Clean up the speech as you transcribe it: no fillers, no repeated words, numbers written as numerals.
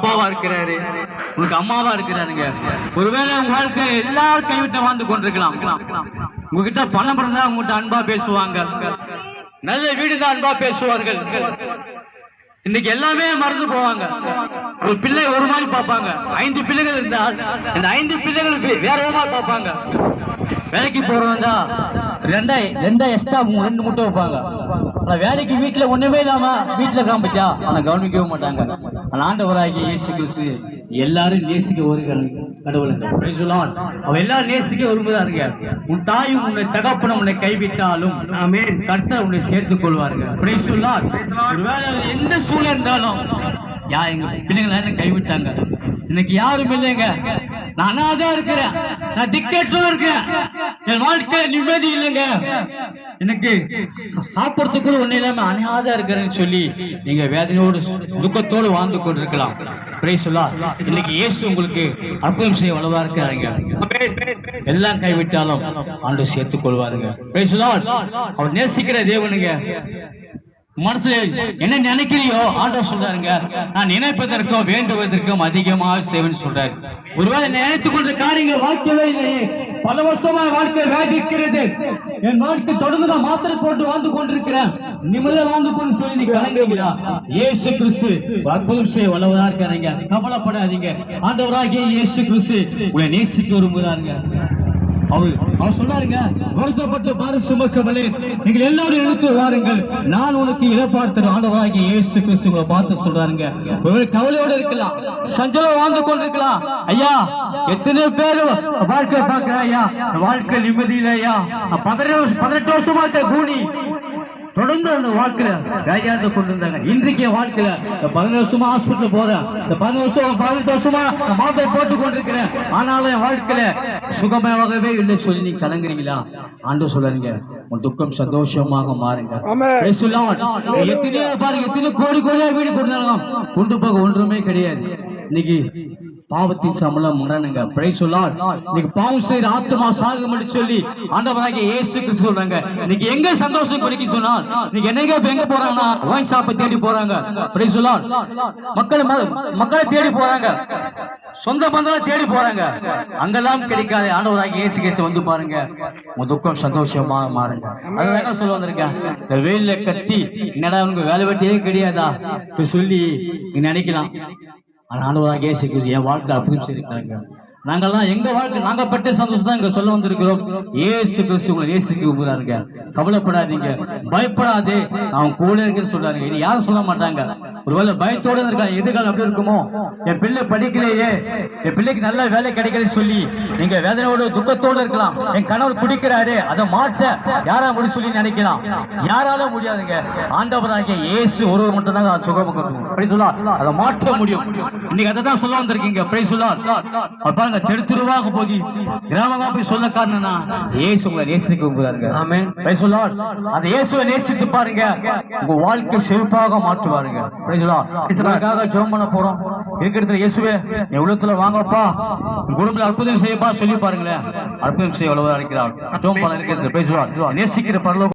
அப்பாவா இருக்கிறாரு, உங்களுக்கு அம்மாவா இருக்கிறாருங்க. ஒருவேளை உங்க வாழ்க்கை எல்லாரும் கைவிட்ட வாழ்ந்து கொண்டிருக்கலாம். உங்ககிட்ட பணம் இருந்தா உங்ககிட்ட அன்பா பேசுவாங்க, நல்ல வீடுதான் அன்பா பேசுவார்கள். இன்னைக்கு எல்லாமே மறந்து போவாங்க. ஒரு பிள்ளை ஒரு மாதிரி பார்ப்பாங்க, 5 பிள்ளைகள் இருந்தால் இந்த 5 பிள்ளைகள் வேற மாதிரி பார்ப்பாங்க. வேலைக்கு போறவங்க ரெண்டா எக்ஸ்ட்ரா 2 முட்டை வைப்பாங்க. ஆனா வேலைக்கு வீட்டுல ஒண்ணுமே இல்லாம வீட்டுல காமிச்சா ஆனா கவனிக்கவே மாட்டாங்க. ஆனா ஆண்டவராகிய இயேசு கிறிஸ்து எல்லாரும் நேசிக்க ஒரு கடவுளுங்க. அவ எல்லாரும் நேசிக்க விரும்புறாருங்க. உன் தாயும் உன்னை தகப்பனும் உன்னை கைவிட்டாலும் கர்த்தர் உன்னை சேர்த்துக் கொள்வாருங்க. ஒருவேளை எந்த சூழல் இருந்தாலும் எங்க பிள்ளைங்க கைவிட்டாங்க, இன்னைக்கு யாரும் இல்லைங்க, நான் அனாதையா இருக்கிறேன், நான் திக்கேட்டா இருக்கேன், என் வாழ்க்கை நிம்மதி இல்லைங்க, எனக்கு சாப்பிடறதுக்கு ஒண்ணு இல்லாம அனாதையா இருக்கிறேன்னு சொல்லி நீங்க வேதனையோடு துக்கத்தோடு வாழ்ந்து கொண்டு இருக்கலாம். இன்னைக்கு இயேசு உங்களுக்கு அற்புதம் செய்ய வல்லவரா இருக்கிறாங்க. எல்லாம் கைவிட்டாலும் ஆண்டவர் சேர்த்துக் கொள்வாருங்க. அவர் நேசிக்கிற தேவனுங்க. மனசுல என்ன நினைக்கிறியோ ஆண்டவர் சொல்றாருங்க, நான் நினைப்பதற்கும் வேண்டுவதற்கும் அதிகமாக செய்வேன்னு சொல்றாரு. ஒருவேளை நினைத்துக் கொண்ட காரியங்கள் வாழ்க்கையே இல்லையே, பல வருஷமா வாழ்க்கை வேதிக்கிறது, என் வாழ்க்கை தொடர்ந்து நான் மாத்திரை போட்டு வாழ்ந்து கொண்டிருக்கிறேன், நிம்மதியா வாழ்ந்து கொண்டு சொல்லி நீங்க கலங்குறீங்களா? இயேசு கிறிஸ்து அற்புதம் செய்ய வல்லவரா இருக்காருங்க. கவலைப்படாதீங்க, ஆண்டவராகிய இயேசு கிறிஸ்து உங்களை நேசிக்க விரும்புகிறாருங்க. அவர் சொன்னாருங்க, வருத்தப்பட்டு பாரு சுமக்கவலே நீங்கள் எல்லாரும் எடுத்து வாருங்கள், நான் உனக்கு இழப்பார்த்தேன். ஆண்டவராகிய இயேசு கிறிஸ்து உங்களை பார்த்து சொல்றாருங்க. கவலையோட இருக்கலாம், சஞ்சலம் வாழ்ந்து கொண்டிருக்கலாம். ஐயா, எத்தனை பேர் வாழ்க்கை பார்க்கிறேன் ஐயா, வாழ்க்கை நிம்மதியில ஐயா, 18 வருஷமா இருக்க கூணி தொடர்ந்து அந்த வாழ்க்கையில வேலையாத கொண்டிருந்தாங்க. இன்றைக்கு வாழ்க்கையில 15 வருஷமா ஹாஸ்பிட்டல் போறேன், 18 வருஷமா மாத்திரை போட்டு கொண்டிருக்கிறேன், ஆனாலும் என் வாழ்க்கையில சுகமாகவே இல்லை சொல்லி நீ கலங்குறீங்களா? ஆண்டு சொல்லுங்க, உன் துக்கம் சந்தோஷமாக மாறுங்க. எத்தனையோ பாருங்க, எத்தனை கோடி கோடியா வீடு கொடுத்தாலும் கொண்டு போக ஒன்றுமே கிடையாது. இன்னைக்கு பாவத்தின் சம்பளம் மரணங்க. Praise the Lord. இன்னைக்கு பாவம் செய்யற ஆத்மா சாகும் என்று சொல்லி ஆண்டவராகிய இயேசு கிறிஸ்து சொல்றாங்க. இன்னைக்கு எங்க சந்தோஷம் கிடைக்கும் சொன்னால், இன்னைக்கு எங்க போறாங்கன்னா ஒயின் ஷாப்பை தேடி போறாங்க. Praise the Lord. மக்களை தேடி போறாங்க, சொந்த பந்தங்களை தேடி போறாங்க, அங்கெல்லாம் கிடைக்காது. ஆண்டவராகிய இயேசு கிறிஸ்து வந்து பாருங்க, உங்க துக்கம் சந்தோஷமா மாறுங்க. அதுதான் சொல்ல வந்திருக்கேன். இந்த வெயில கத்தி என்னடா உனக்கு வேலை வெட்டியே கிடையாதா சொல்லி நீ நினைக்கலாம். ஆண்டவராகிய இயேசு கிறிஸ்து என் வாழ்க்கை அற்புதம் செய்திருக்காங்க. நாங்கெல்லாம் எங்க வாழ்க்கை நாங்க பட்ட சந்தோஷம் தான் இங்க சொல்ல வந்திருக்கிறோம். இயேசு கிறிஸ்து உங்களை நேசிக்க விரும்புறாருங்க. கவலைப்படாதீங்க, பயப்படாதே, நான் கூட இருக்கேன்னு சொல்றாருங்க. இது யாரும் சொல்ல மாட்டாங்க. ஒருவேளை பயத்தோட இருக்காங்க, எதிர்காலம் எப்படி இருக்குமோ, என் பிள்ளை படிக்கலையே, என் பிள்ளைக்கு நல்ல வேலை கிடைக்கலன்னு சொல்லி நீங்க வேதனையோட துக்கத்தோடு இருக்கலாம். என் கணவர் குடிக்கிறாரு, அதை மாற்ற யாரா முடியும் சொல்லி நினைக்கலாம். யாராலும் முடியாதுங்க. ஆண்டவராகிய இயேசு ஒருவர் மட்டும் தான் சுகம் அதை மாற்ற முடியும். இன்னைக்கு அதை தான் சொல்ல வந்திருக்கீங்க. பாருங்க, தெருவாக போய் கிராமமா போய் சொல்ல காரணம்னா இயேசு உங்களை நேசிக்க விரும்புகிறாருங்க. ஆமென். Praise the Lord. அந்த இயேசுவை நேசித்து பாருங்க, உங்க வாழ்க்கை செழிப்பாக மாற்றுவாருங்க. Praise the Lord. இதற்காக ஜெபம் பண்ண போறோம். இருக்கிறதுல இயேசுவே என் உள்ளத்துல வாங்கப்பா, குடும்பத்துல அற்புதம் செய்யப்பா சொல்லி பாருங்களேன். அற்புதம் செய்ய வல்லவராக இருக்கிறார். ஜெபம் பண்ண இருக்கிறது. Praise the Lord. நேசிக்கிற பரலோக